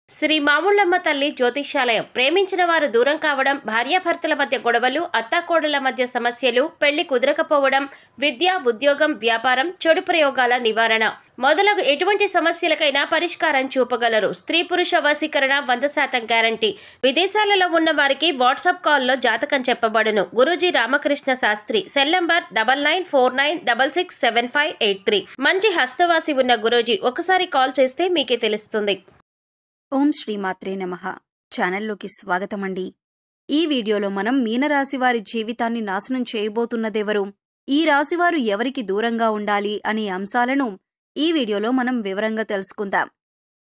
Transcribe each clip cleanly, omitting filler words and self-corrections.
శ్రీ మాముళ్ళమ్మ తల్లి జ్యోతిష్యాలయం. ప్రేమించిన వారు దూరం కావడం, భార్యాభర్తల మధ్య గొడవలు, అత్తాకోడళ్ల మధ్య సమస్యలు, పెళ్లి కుదరకపోవడం, విద్య, ఉద్యోగం, వ్యాపారం, చెడు ప్రయోగాల నివారణ మొదలగు ఎటువంటి సమస్యలకైనా పరిష్కారం చూపగలరు. స్త్రీ పురుష వశీకరణ 100% గ్యారంటీ. విదేశాలలో ఉన్న వారికి వాట్సాప్ కాల్లో జాతకం చెప్పబడును. గురూజీ రామకృష్ణ శాస్త్రి. Cell number 9949667583. మంచి హస్తవాసి ఉన్న గురూజీ ఒకసారి కాల్ చేస్తే మీకే తెలుస్తుంది. ఓం శ్రీమాత్రే నమః. ఛానల్లోకి స్వాగతమండి. ఈ వీడియోలో మనం మీనరాశి వారి జీవితాన్ని నాశనం చేయబోతున్నదెవరు, ఈ రాశివారు ఎవరికి దూరంగా ఉండాలి అనే అంశాలను ఈ వీడియోలో మనం వివరంగా తెలుసుకుందాం.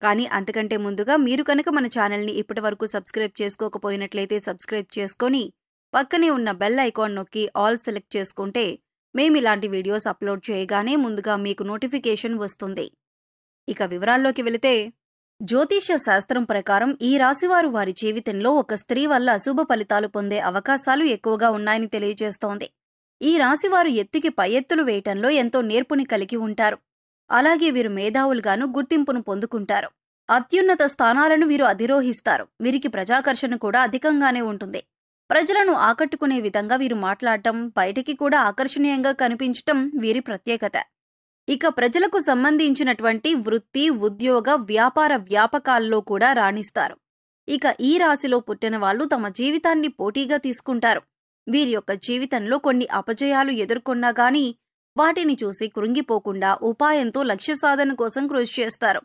కానీ అంతకంటే ముందుగా మీరు కనుక మన ఛానల్ని ఇప్పటివరకు సబ్స్క్రైబ్ చేసుకోకపోయినట్లయితే సబ్స్క్రైబ్ చేసుకొని పక్కనే ఉన్న బెల్ ఐకాన్ నొక్కి ఆల్ సెలెక్ట్ చేసుకుంటే మేమిలాంటి వీడియోస్ అప్లోడ్ చేయగానే ముందుగా మీకు నోటిఫికేషన్ వస్తుంది. ఇక వివరాల్లోకి వెళితే, జ్యోతిష్య శాస్త్రం ప్రకారం ఈ రాశివారు వారి జీవితంలో ఒక స్త్రీ వల్ల అశుభ ఫలితాలు పొందే అవకాశాలు ఎక్కువగా ఉన్నాయని తెలియజేస్తోంది. ఈ రాశివారు ఎత్తుకి పై ఎత్తులు వేయటంలో ఎంతో నేర్పుని కలిగి ఉంటారు. అలాగే వీరు మేధావులుగాను గుర్తింపును పొందుకుంటారు. అత్యున్నత స్థానాలను వీరు అధిరోహిస్తారు. వీరికి ప్రజాకర్షణ కూడా అధికంగానే ఉంటుంది. ప్రజలను ఆకట్టుకునే విధంగా వీరు మాట్లాడటం, బయటికి కూడా ఆకర్షణీయంగా కనిపించటం వీరి ప్రత్యేకత. ఇక ప్రజలకు సంబంధించినటువంటి వృత్తి, ఉద్యోగ, వ్యాపార వ్యాపకాల్లో కూడా రాణిస్తారు. ఇక ఈ రాశిలో పుట్టిన వాళ్ళు తమ జీవితాన్ని పోటీగా తీసుకుంటారు. వీరి యొక్క జీవితంలో కొన్ని అపజయాలు ఎదుర్కొన్నా గానీ వాటిని చూసి కృంగిపోకుండా ఉపాయంతో లక్ష్య సాధన కోసం కృషి చేస్తారు.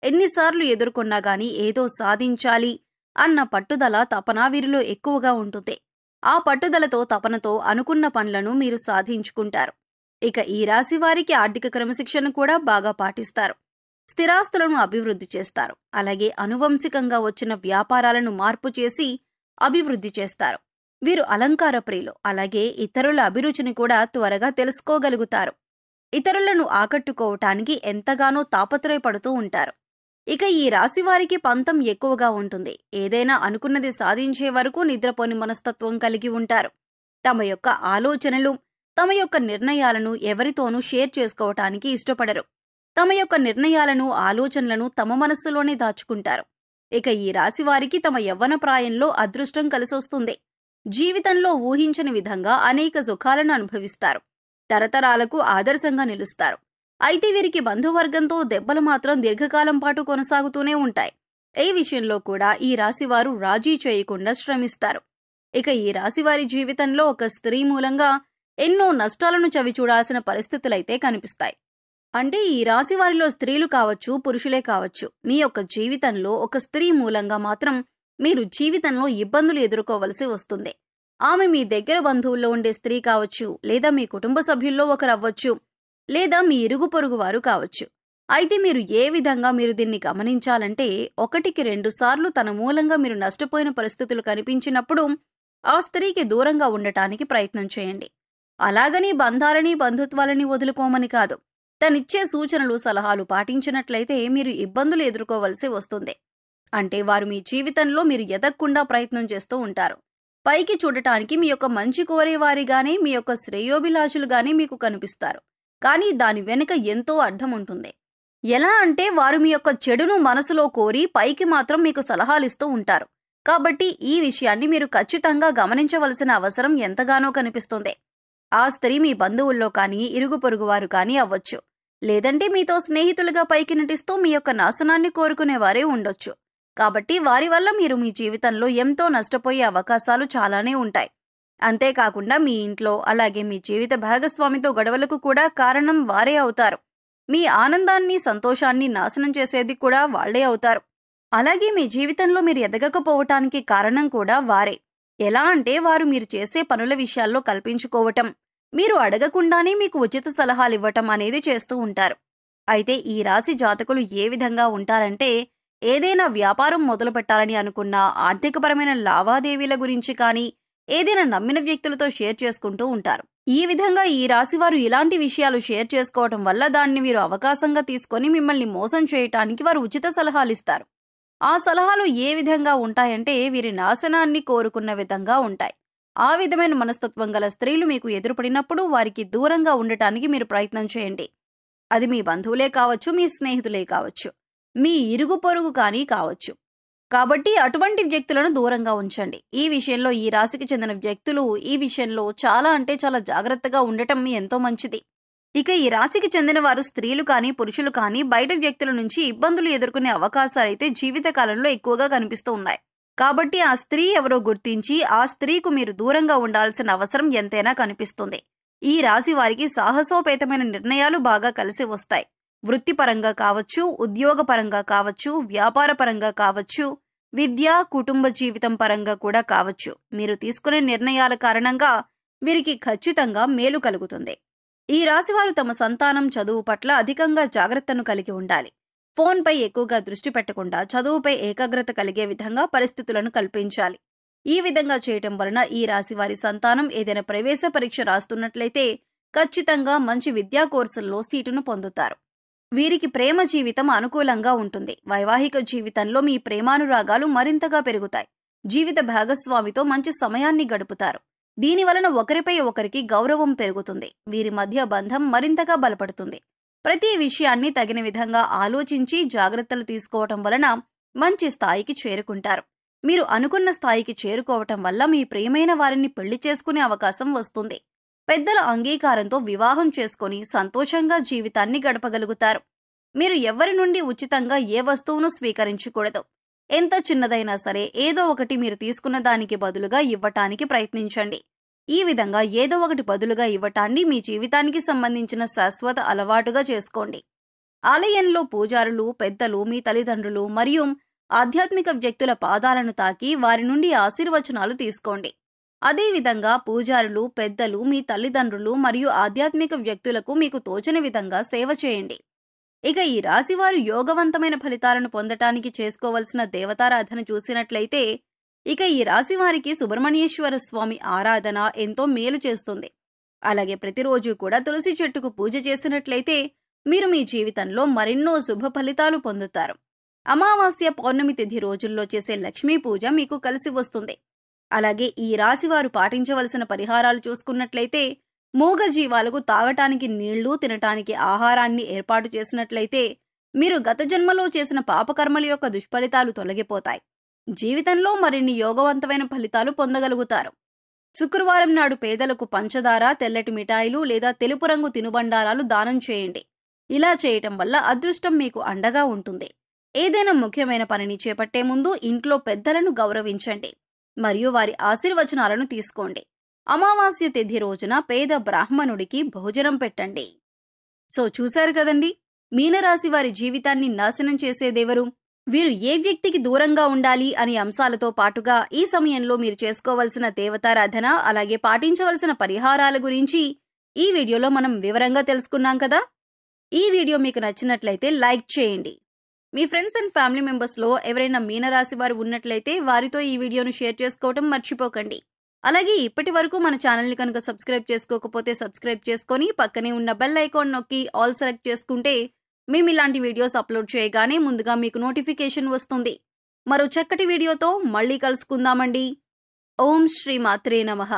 ఎన్నిసార్లు ఎదుర్కొన్నా గానీ ఏదో సాధించాలి అన్న పట్టుదల, తపన వీరిలో ఎక్కువగా ఉంటుంది. ఆ పట్టుదలతో, తపనతో అనుకున్న పనులను మీరు సాధించుకుంటారు. ఇక ఈ రాశి వారికి ఆర్థిక క్రమశిక్షణ కూడా బాగా పాటిస్తారు. స్థిరాస్తులను అభివృద్ధి చేస్తారు. అలాగే అనువంశికంగా వచ్చిన వ్యాపారాలను మార్పు చేసి అభివృద్ధి చేస్తారు. వీరు అలంకార ప్రియులు. అలాగే ఇతరుల అభిరుచిని కూడా త్వరగా తెలుసుకోగలుగుతారు. ఇతరులను ఆకట్టుకోవటానికి ఎంతగానో తాపత్రయపడుతూ ఉంటారు. ఇక ఈ రాశి వారికి పంతం ఎక్కువగా ఉంటుంది. ఏదైనా అనుకున్నది సాధించే వరకు నిద్రపోని మనస్తత్వం కలిగి ఉంటారు. తమ యొక్క ఆలోచనలు, తమ యొక్క నిర్ణయాలను ఎవరితోనూ షేర్ చేసుకోవటానికి ఇష్టపడరు. తమ యొక్క నిర్ణయాలను, ఆలోచనలను తమ మనస్సులోనే దాచుకుంటారు. ఇక ఈ రాశి వారికి తమ యవ్వన ప్రాయంలో అదృష్టం కలిసొస్తుంది. జీవితంలో ఊహించని విధంగా అనేక సుఖాలను అనుభవిస్తారు. తరతరాలకు ఆదర్శంగా నిలుస్తారు. అయితే వీరికి బంధువర్గంతో దెబ్బలు మాత్రం దీర్ఘకాలం పాటు కొనసాగుతూనే ఉంటాయి. ఈ విషయంలో కూడా ఈ రాశివారు రాజీ చేయకుండా శ్రమిస్తారు. ఇక ఈ రాశివారి జీవితంలో ఒక స్త్రీ మూలంగా ఎన్నో నష్టాలను చవిచూడాల్సిన పరిస్థితులైతే కనిపిస్తాయి. అంటే ఈ రాశి వారిలో స్త్రీలు కావచ్చు, పురుషులే కావచ్చు, మీ యొక్క జీవితంలో ఒక స్త్రీ మూలంగా మాత్రం మీరు జీవితంలో ఇబ్బందులు ఎదుర్కోవలసి వస్తుంది. ఆమె మీ దగ్గర బంధువుల్లో ఉండే స్త్రీ కావచ్చు, లేదా మీ కుటుంబ సభ్యుల్లో ఒకరు అవ్వచ్చు, లేదా మీ ఇరుగు పొరుగు వారు కావచ్చు. అయితే మీరు ఏ విధంగా మీరు దీన్ని గమనించాలంటే, 1-2 సార్లు తన మూలంగా మీరు నష్టపోయిన పరిస్థితులు కనిపించినప్పుడు ఆ స్త్రీకి దూరంగా ఉండటానికి ప్రయత్నం చేయండి. అలాగని బంధాలని, బంధుత్వాలని వదులుకోమని కాదు. తనిచ్చే సూచనలు, సలహాలు పాటించినట్లయితే మీరు ఇబ్బందులు ఎదుర్కోవలసి వస్తుంది. అంటే వారు మీ జీవితంలో మీరు ఎదగకుండా ప్రయత్నం చేస్తూ ఉంటారు. పైకి చూడటానికి మీ యొక్క మంచి కోరేవారిగానే, మీ యొక్క శ్రేయోభిలాషులుగానే మీకు కనిపిస్తారు. కానీ దాని వెనుక ఎంతో అర్థం ఉంటుంది. ఎలా అంటే వారు మీ యొక్క చెడును మనసులో కోరి పైకి మాత్రం మీకు సలహాలిస్తూ ఉంటారు. కాబట్టి ఈ విషయాన్ని మీరు ఖచ్చితంగా గమనించవలసిన అవసరం ఎంతగానో కనిపిస్తుంది. ఆ స్త్రీ మీ బంధువుల్లో కానీ, ఇరుగు పొరుగువారు కానీ అవ్వచ్చు. లేదంటే మీతో స్నేహితులుగా పైకి నటిస్తూ మీ యొక్క నాశనాన్ని కోరుకునేవారే ఉండొచ్చు. కాబట్టి వారి వల్ల మీరు మీ జీవితంలో ఎంతో నష్టపోయే అవకాశాలు చాలానే ఉంటాయి. అంతేకాకుండా మీ ఇంట్లో, అలాగే మీ జీవిత భాగస్వామితో గొడవలకు కూడా కారణం వారే అవుతారు. మీ ఆనందాన్ని, సంతోషాన్ని నాశనం చేసేది కూడా వాళ్లే అవుతారు. అలాగే మీ జీవితంలో మీరు ఎదగకపోవటానికి కారణం కూడా వారే. ఎలా అంటే వారు మీరు చేసే పనుల విషయాల్లో కల్పించుకోవటం, మీరు అడగకుండానే మీకు ఉచిత సలహాలు ఇవ్వటం అనేది చేస్తూ ఉంటారు. అయితే ఈ రాశి జాతకులు ఏ విధంగా ఉంటారంటే, ఏదైనా వ్యాపారం మొదలు పెట్టాలని అనుకున్నా, ఆర్థికపరమైన లావాదేవీల గురించి కానీ ఏదైనా నమ్మిన వ్యక్తులతో షేర్ చేసుకుంటూ ఉంటారు. ఈ విధంగా ఈ రాశివారు ఇలాంటి విషయాలు షేర్ చేసుకోవటం వల్ల దాన్ని వీరు అవకాశంగా తీసుకొని మిమ్మల్ని మోసం చేయటానికి వారు ఉచిత సలహాలు ఇస్తారు. ఆ సలహాలు ఏ విధంగా ఉంటాయంటే వీరి నాశనాన్ని కోరుకున్న విధంగా ఉంటాయి. ఆ విధమైన మనస్తత్వం గల స్త్రీలు మీకు ఎదురుపడినప్పుడు వారికి దూరంగా ఉండటానికి మీరు ప్రయత్నం చేయండి. అది మీ బంధువులే కావచ్చు, మీ స్నేహితులే కావచ్చు, మీ ఇరుగు పొరుగు కానీ కావచ్చు. కాబట్టి అటువంటి వ్యక్తులను దూరంగా ఉంచండి. ఈ విషయంలో ఈ రాశికి చెందిన వ్యక్తులు ఈ విషయంలో చాలా జాగ్రత్తగా ఉండటం ఎంతో మంచిది. ఇక ఈ రాశికి చెందిన వారు స్త్రీలు కానీ పురుషులు కానీ బయట వ్యక్తుల నుంచి ఇబ్బందులు ఎదుర్కొనే అవకాశాలైతే జీవితకాలంలో ఎక్కువగా కనిపిస్తూ ఉన్నాయి. కాబట్టి ఆ స్త్రీ ఎవరో గుర్తించి ఆ స్త్రీకు మీరు దూరంగా ఉండాల్సిన అవసరం ఎంతైనా కనిపిస్తుంది. ఈ రాశి వారికి సాహసోపేతమైన నిర్ణయాలు బాగా కలిసి వస్తాయి. వృత్తిపరంగా కావచ్చు, ఉద్యోగపరంగా కావచ్చు, వ్యాపారపరంగా కావచ్చు, విద్య, కుటుంబ జీవితం పరంగా కూడా కావచ్చు. మీరు తీసుకునే నిర్ణయాల కారణంగా వీరికి ఖచ్చితంగా మేలు కలుగుతుంది. ఈ రాశివారు తమ సంతానం చదువు పట్ల అధికంగా జాగ్రత్తను కలిగి ఉండాలి. ఫోన్పై ఎక్కువగా దృష్టి పెట్టకుండా చదువుపై ఏకాగ్రత కలిగే విధంగా పరిస్థితులను కల్పించాలి. ఈ విధంగా చేయటం వలన ఈ రాశివారి సంతానం ఏదైనా ప్రవేశ పరీక్ష రాస్తున్నట్లయితే ఖచ్చితంగా మంచి విద్యా కోర్సుల్లో సీటును పొందుతారు. వీరికి ప్రేమ జీవితం అనుకూలంగా ఉంటుంది. వైవాహిక జీవితంలో మీ ప్రేమానురాగాలు మరింతగా పెరుగుతాయి. జీవిత భాగస్వామితో మంచి సమయాన్ని గడుపుతారు. దీనివలన ఒకరిపై ఒకరికి గౌరవం పెరుగుతుంది. వీరి మధ్య బంధం మరింతగా బలపడుతుంది. ప్రతి విషయాన్ని తగిన విధంగా ఆలోచించి జాగ్రత్తలు తీసుకోవటం వలన మంచి స్థాయికి చేరుకుంటారు. మీరు అనుకున్న స్థాయికి చేరుకోవటం వల్ల మీ ప్రియమైన వారిని పెళ్లి చేసుకునే అవకాశం వస్తుంది. పెద్దల అంగీకారంతో వివాహం చేసుకుని సంతోషంగా జీవితాన్ని గడపగలుగుతారు. మీరు ఎవరి నుండి ఉచితంగా ఏ వస్తువును స్వీకరించకూడదు. ఎంత చిన్నదైనా సరే ఏదో ఒకటి మీరు తీసుకున్న దానికి బదులుగా ఇవ్వటానికి ప్రయత్నించండి. ఈ విధంగా ఏదో ఒకటి బదులుగా ఇవ్వటాన్ని మీ జీవితానికి సంబంధించిన శాశ్వత అలవాటుగా చేసుకోండి. ఆలయంలో పూజారులు, పెద్దలు, మీ తల్లిదండ్రులు మరియు ఆధ్యాత్మిక వ్యక్తుల పాదాలను తాకి వారి నుండి ఆశీర్వచనాలు తీసుకోండి. అదేవిధంగా పూజారులు, పెద్దలు, మీ తల్లిదండ్రులు మరియు ఆధ్యాత్మిక వ్యక్తులకు మీకు తోచని విధంగా సేవ చేయండి. ఇక ఈ రాశివారు యోగవంతమైన ఫలితాలను పొందటానికి చేసుకోవలసిన దేవతారాధన చూసినట్లయితే ఇక ఈ రాశి వారికి సుబ్రహ్మణ్యేశ్వర స్వామి ఆరాధన ఎంతో మేలు చేస్తుంది. అలాగే ప్రతిరోజు కూడా తులసి చెట్టుకు పూజ చేసినట్లయితే మీరు మీ జీవితంలో మరెన్నో శుభ ఫలితాలు పొందుతారు. అమావాస్య, పౌర్ణమి తిథి రోజుల్లో చేసే లక్ష్మీ పూజ మీకు కలిసి వస్తుంది. అలాగే ఈ రాశివారు పాటించవలసిన పరిహారాలు చూసుకున్నట్లయితే మూగ జీవాలకు తాగటానికి నీళ్లు, తినటానికి ఆహారాన్ని ఏర్పాటు చేసినట్లయితే మీరు గత జన్మలో చేసిన పాపకర్మల యొక్క దుష్ఫలితాలు తొలగిపోతాయి. జీవితంలో మరిన్ని యోగవంతమైన ఫలితాలు పొందగలుగుతారు. శుక్రవారం నాడు పేదలకు పంచదార, తెల్లటి మిఠాయిలు లేదా తెలుపు రంగు తినుబండారాలు దానం చేయండి. ఇలా చేయటం వల్ల అదృష్టం మీకు అండగా ఉంటుంది. ఏదైనా ముఖ్యమైన పనిని చేపట్టే ముందు ఇంట్లో పెద్దలను గౌరవించండి మరియు వారి ఆశీర్వచనాలను తీసుకోండి. అమావాస్య తిథి రోజున పేద బ్రాహ్మణుడికి భోజనం పెట్టండి. సో చూశారు కదండి, మీనరాశి వారి జీవితాన్ని నాశనం చేసేదెవరు, వీరు ఏ వ్యక్తికి దూరంగా ఉండాలి అనే అంశాలతో పాటుగా ఈ సమయంలో మీరు చేసుకోవలసిన దేవతారాధన అలాగే పాటించవలసిన పరిహారాల గురించి ఈ వీడియోలో మనం వివరంగా తెలుసుకున్నాం కదా. ఈ వీడియో మీకు నచ్చినట్లయితే లైక్ చేయండి. మీ ఫ్రెండ్స్ అండ్ ఫ్యామిలీ మెంబర్స్లో ఎవరైనా మీనరాశి వారు ఉన్నట్లయితే వారితో ఈ వీడియోను షేర్ చేసుకోవటం మర్చిపోకండి. అలాగే ఇప్పటి వరకు మన ఛానల్ని కనుక సబ్స్క్రైబ్ చేసుకోకపోతే సబ్స్క్రైబ్ చేసుకొని పక్కనే ఉన్న బెల్ ఐకాన్ నొక్కి ఆల్ సెలెక్ట్ చేసుకుంటే మేము ఇలాంటి వీడియోస్ అప్లోడ్ చేయగానే ముందుగా మీకు నోటిఫికేషన్ వస్తుంది. మరో చక్కటి వీడియోతో మళ్ళీ కలుసుకుందామండి. ఓం శ్రీ మాత్రే నమః.